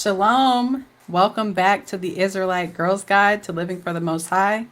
Shalom. Welcome back to the Israelite Girl's Guide to Living for the Most High.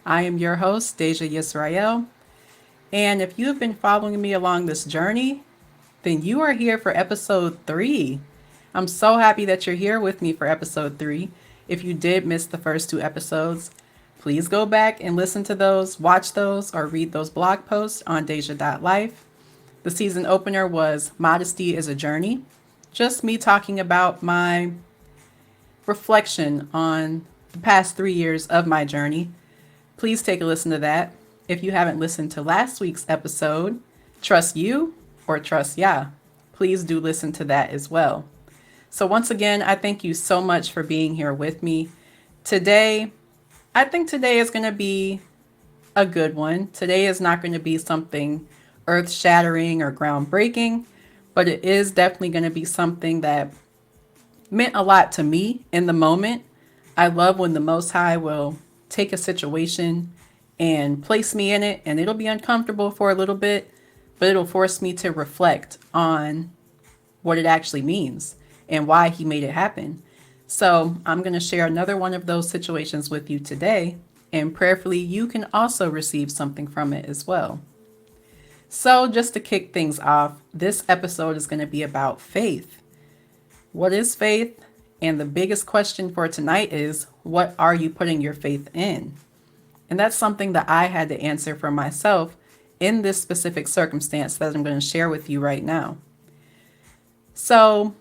I am your host, Deja Yisrael. And if you have been following me along this journey, then you are here for episode 3. I'm so happy that you're here with me for episode 3. If you did miss the first 2 episodes, please go back and listen to those, watch those, or read those blog posts on Deja.life. The season opener was Modesty is a Journey. Just me talking about my reflection on the past 3 years of my journey. Please take a listen to that. If you haven't listened to last week's episode, Trust You or Trust Yah, please do listen to that as well. So once again, I thank you so much for being here with me. I think today is going to be a good one. Today is not going to be something earth-shattering or groundbreaking, but it is definitely going to be something that meant a lot to me in the moment. I love when the Most High will take a situation and place me in it, and it'll be uncomfortable for a little bit, but it'll force me to reflect on what it actually means and why he made it happen. So I'm going to share another one of those situations with you today, and prayerfully you can also receive something from it as well. So just to kick things off, this episode is going to be about faith. What is faith? And the biggest question for tonight is, what are you putting your faith in? And that's something that I had to answer for myself in this specific circumstance that I'm going to share with you right now. So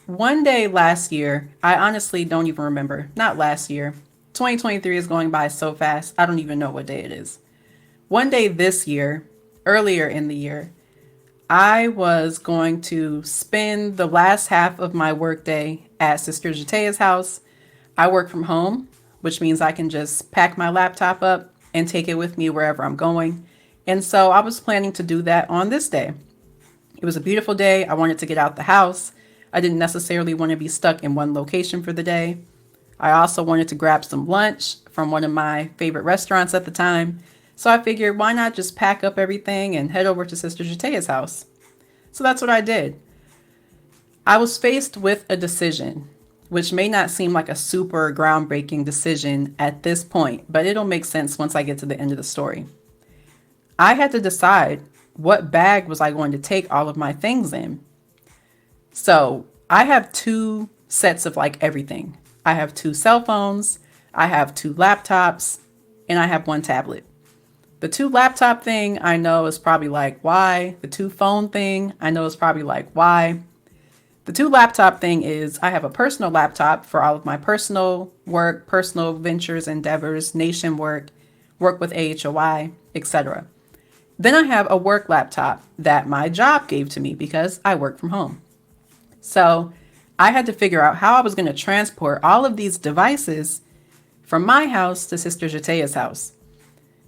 one day last year, I honestly don't even remember, not last year. 2023 is going by so fast, I don't even know what day it is. One day this year, earlier in the year, I was going to spend the last half of my workday at Sister Jatea's house. I work from home, which means I can just pack my laptop up and take it with me wherever I'm going. And so I was planning to do that on this day. It was a beautiful day. I wanted to get out the house. I didn't necessarily want to be stuck in one location for the day. I also wanted to grab some lunch from one of my favorite restaurants at the time. So I figured, why not just pack up everything and head over to Sister Jatea's house? So that's what I did. I was faced with a decision, which may not seem like a super groundbreaking decision at this point, but it'll make sense once I get to the end of the story. I had to decide what bag was I going to take all of my things in. So I have 2 sets of everything. I have 2 cell phones, I have 2 laptops, and I have 1 tablet. The 2 laptop thing I know is probably why? The 2 phone thing I know is probably why? The 2 laptop thing is I have a personal laptop for all of my personal work, personal ventures, endeavors, nation work with AHOI, etc. Then I have a work laptop that my job gave to me because I work from home. So I had to figure out how I was going to transport all of these devices from my house to Sister Jatea's house.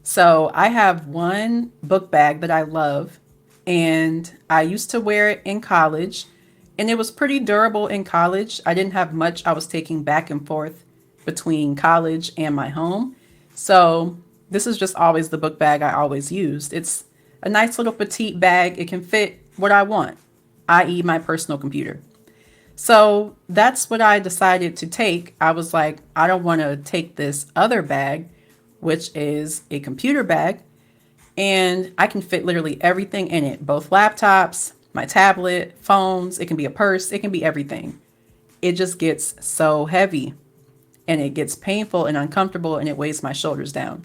So I have 1 book bag that I love, and I used to wear it in college, and it was pretty durable in college. I didn't have much I was taking back and forth between college and my home. So this is just always the book bag I always used. It's a nice little petite bag. It can fit what I want, i.e. my personal computer. So that's what I decided to take. I was like, I don't want to take this other bag, which is a computer bag, and I can fit literally everything in it, both laptops, my tablet, phones. It can be a purse, it can be everything. It just gets so heavy, and it gets painful and uncomfortable, and it weighs my shoulders down.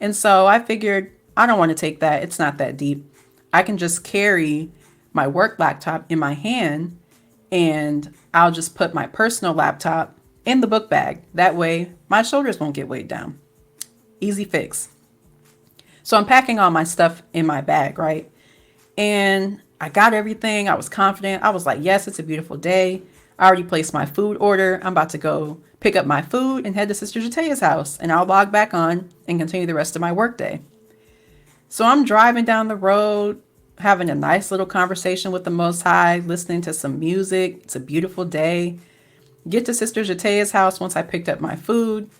And so I figured, I don't want to take that. It's not that deep. I can just carry my work laptop in my hand, and I'll just put my personal laptop in the book bag. That way my shoulders won't get weighed down. Easy fix. So I'm packing all my stuff in my bag, right? And I got everything. I was confident. I was like, yes, it's a beautiful day. I already placed my food order. I'm about to go pick up my food and head to Sister Jatea's house, and I'll log back on and continue the rest of my workday. So I'm driving down the road, having a nice little conversation with the Most High, listening to some music. It's a beautiful day. Get to Sister Jatea's house once I picked up my food,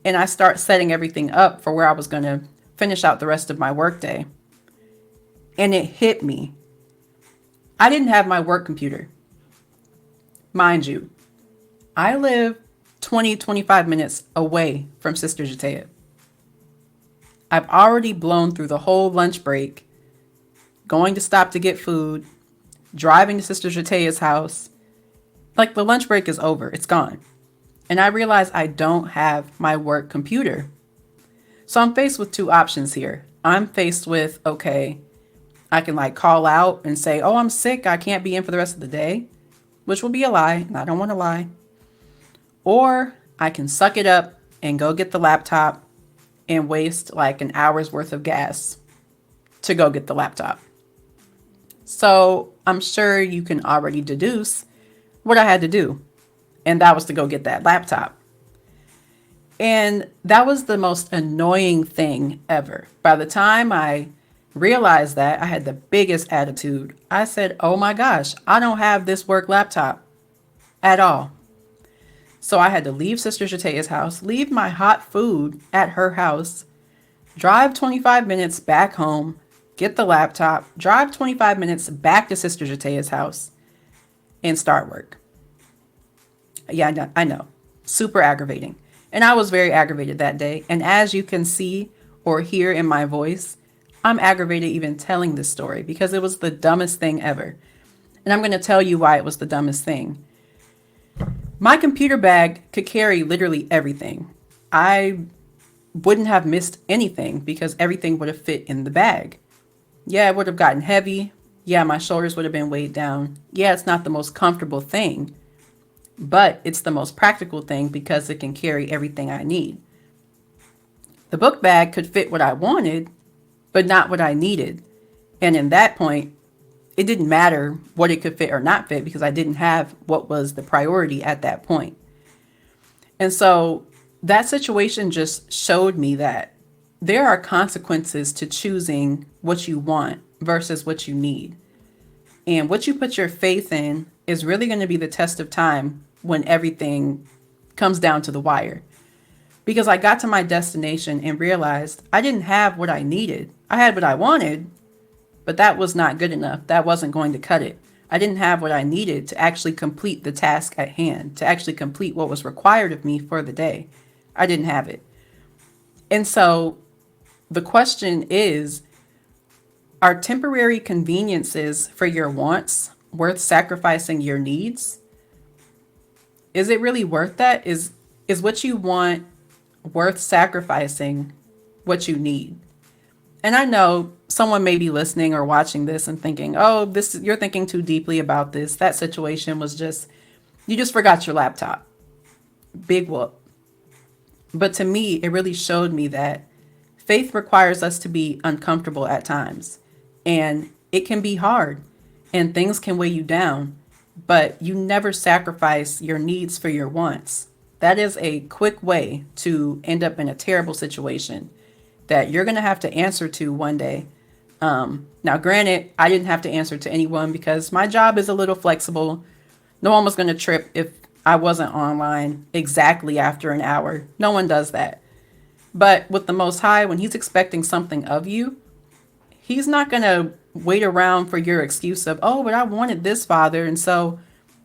and I start setting everything up for where I was going to finish out the rest of my workday. And it hit me. I didn't have my work computer. Mind you, I live 25 minutes away from Sister Jatea. I've already blown through the whole lunch break, going to stop to get food, driving to Sister Jatea's house. Like the lunch break is over, it's gone. And I realize I don't have my work computer. So I'm faced with two options here. I'm faced with, okay, I can like call out and say, oh, I'm sick, I can't be in for the rest of the day, which will be a lie, and I don't want to lie. Or I can suck it up and go get the laptop and waste like an hour's worth of gas to go get the laptop. So I'm sure you can already deduce what I had to do. And that was to go get that laptop. And that was the most annoying thing ever. By the time I realized that, I had the biggest attitude. I said, oh my gosh, I don't have this work laptop at all. So I had to leave Sister Jatea's house, leave my hot food at her house, drive 25 minutes back home, get the laptop, drive 25 minutes back to Sister Jatea's house, and start work. Yeah, I know. Super aggravating. And I was very aggravated that day. And as you can see or hear in my voice, I'm aggravated even telling this story because it was the dumbest thing ever. And I'm going to tell you why it was the dumbest thing. My computer bag could carry literally everything. I wouldn't have missed anything because everything would have fit in the bag. Yeah, it would have gotten heavy. Yeah, my shoulders would have been weighed down. Yeah, it's not the most comfortable thing, but it's the most practical thing because it can carry everything I need. The book bag could fit what I wanted, but not what I needed. And in that point, it didn't matter what it could fit or not fit because I didn't have what was the priority at that point. And so that situation just showed me that there are consequences to choosing what you want versus what you need. And what you put your faith in is really going to be the test of time when everything comes down to the wire. Because I got to my destination and realized I didn't have what I needed. I had what I wanted, but that was not good enough. That wasn't going to cut it. I didn't have what I needed to actually complete the task at hand, to actually complete what was required of me for the day. I didn't have it. And so the question is, are temporary conveniences for your wants worth sacrificing your needs? Is it really worth that? Is what you want worth sacrificing what you need? And I know someone may be listening or watching this and thinking, oh, you're thinking too deeply about this. That situation was you just forgot your laptop. Big whoop. But to me, it really showed me that faith requires us to be uncomfortable at times. And it can be hard and things can weigh you down, but you never sacrifice your needs for your wants. That is a quick way to end up in a terrible situation that you're going to have to answer to one day. Now, granted, I didn't have to answer to anyone because my job is a little flexible. No one was going to trip if I wasn't online exactly after an hour. No one does that. But with the Most High, when he's expecting something of you, he's not going to wait around for your excuse of, oh, but I wanted this, Father. And so,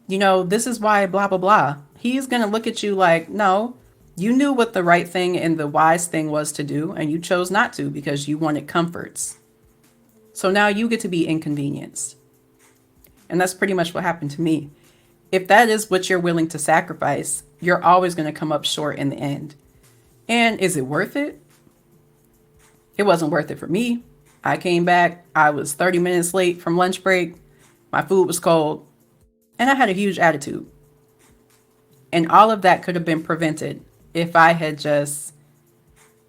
this is why blah, blah, blah. He's going to look at you like, no, you knew what the right thing and the wise thing was to do, and you chose not to because you wanted comforts. So now you get to be inconvenienced. And that's pretty much what happened to me. If that is what you're willing to sacrifice, you're always going to come up short in the end. And is it worth it? It wasn't worth it for me. I came back. I was 30 minutes late from lunch break. My food was cold. And I had a huge attitude. And all of that could have been prevented if I had just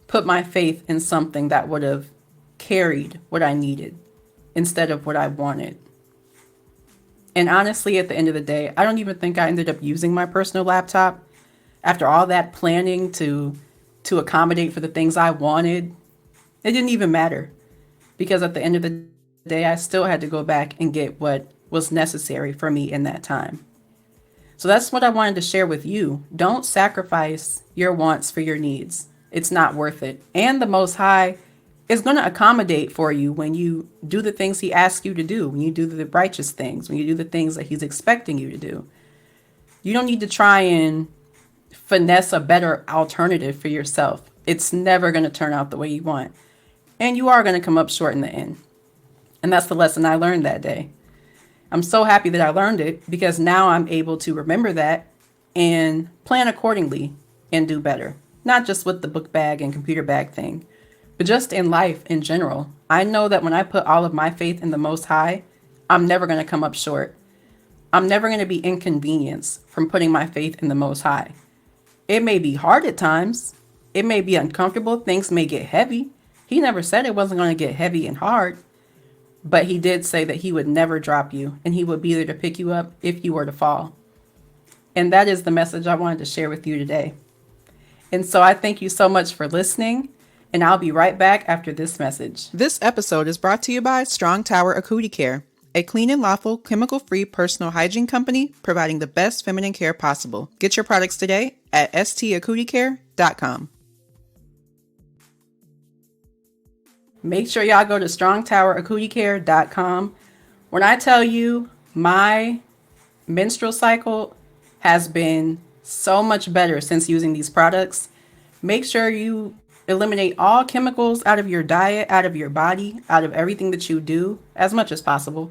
put my faith in something that would have carried what I needed instead of what I wanted. And honestly, at the end of the day, I don't even think I ended up using my personal laptop after all that planning to accommodate for the things I wanted. It didn't even matter because at the end of the day, I still had to go back and get what was necessary for me in that time. So that's what I wanted to share with you. Don't sacrifice your wants for your needs. It's not worth it. And the Most High is going to accommodate for you when you do the things he asks you to do, when you do the righteous things, when you do the things that he's expecting you to do. You don't need to try and finesse a better alternative for yourself. It's never going to turn out the way you want. And you are going to come up short in the end. And that's the lesson I learned that day. I'm so happy that I learned it because now I'm able to remember that and plan accordingly and do better. Not just with the book bag and computer bag thing, but just in life in general. I know that when I put all of my faith in the Most High, I'm never going to come up short. I'm never going to be inconvenienced from putting my faith in the Most High. It may be hard at times. It may be uncomfortable. Things may get heavy. He never said it wasn't going to get heavy and hard. But he did say that he would never drop you and he would be there to pick you up if you were to fall. And that is the message I wanted to share with you today. And so I thank you so much for listening. And I'll be right back after this message. This episode is brought to you by Strong Tower Acuity Care, a clean and lawful, chemical-free personal hygiene company providing the best feminine care possible. Get your products today at stacouticare.com. Make sure y'all go to strongtoweracuitycare.com. When I tell you my menstrual cycle has been so much better since using these products, make sure you eliminate all chemicals out of your diet, out of your body, out of everything that you do as much as possible.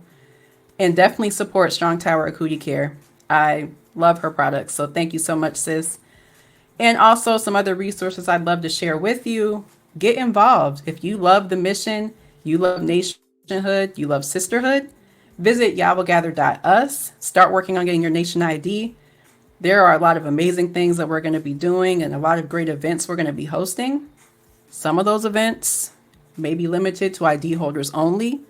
And definitely support Strong Tower Acuity Care. I love her products, so thank you so much, sis. And also some other resources I'd love to share with you. Get involved. If you love the mission, you love nationhood, you love sisterhood, visit YahwehGather.us. Start working on getting your nation ID. There are a lot of amazing things that we're going to be doing and a lot of great events we're going to be hosting. Some of those events may be limited to ID holders only,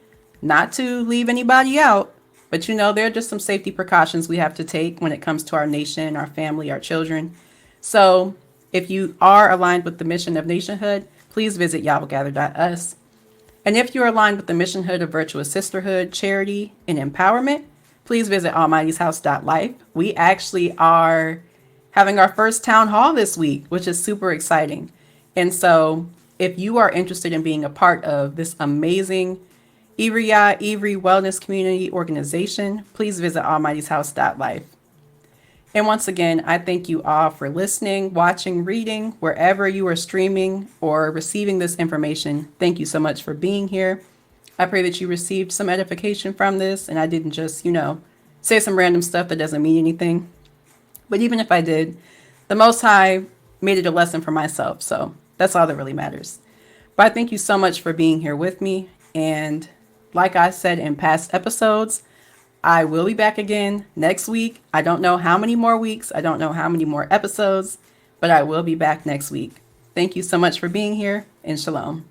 not to leave anybody out, but there are just some safety precautions we have to take when it comes to our nation, our family, our children. So if you are aligned with the mission of nationhood, please visit YahwehGather.us. And if you're aligned with the missionhood of virtuous sisterhood, charity, and empowerment, please visit almighty'shouse.life. We actually are having our first town hall this week, which is super exciting. And so if you are interested in being a part of this amazing Ivri Wellness Community Organization, please visit almighty'shouse.life. And once again, I thank you all for listening, watching, reading, wherever you are streaming or receiving this information. Thank you so much for being here. I pray that you received some edification from this and I didn't just, say some random stuff that doesn't mean anything. But even if I did, the Most High made it a lesson for myself. So that's all that really matters. But I thank you so much for being here with me. And like I said in past episodes, I will be back again next week. I don't know how many more weeks. I don't know how many more episodes, but I will be back next week. Thank you so much for being here, and shalom.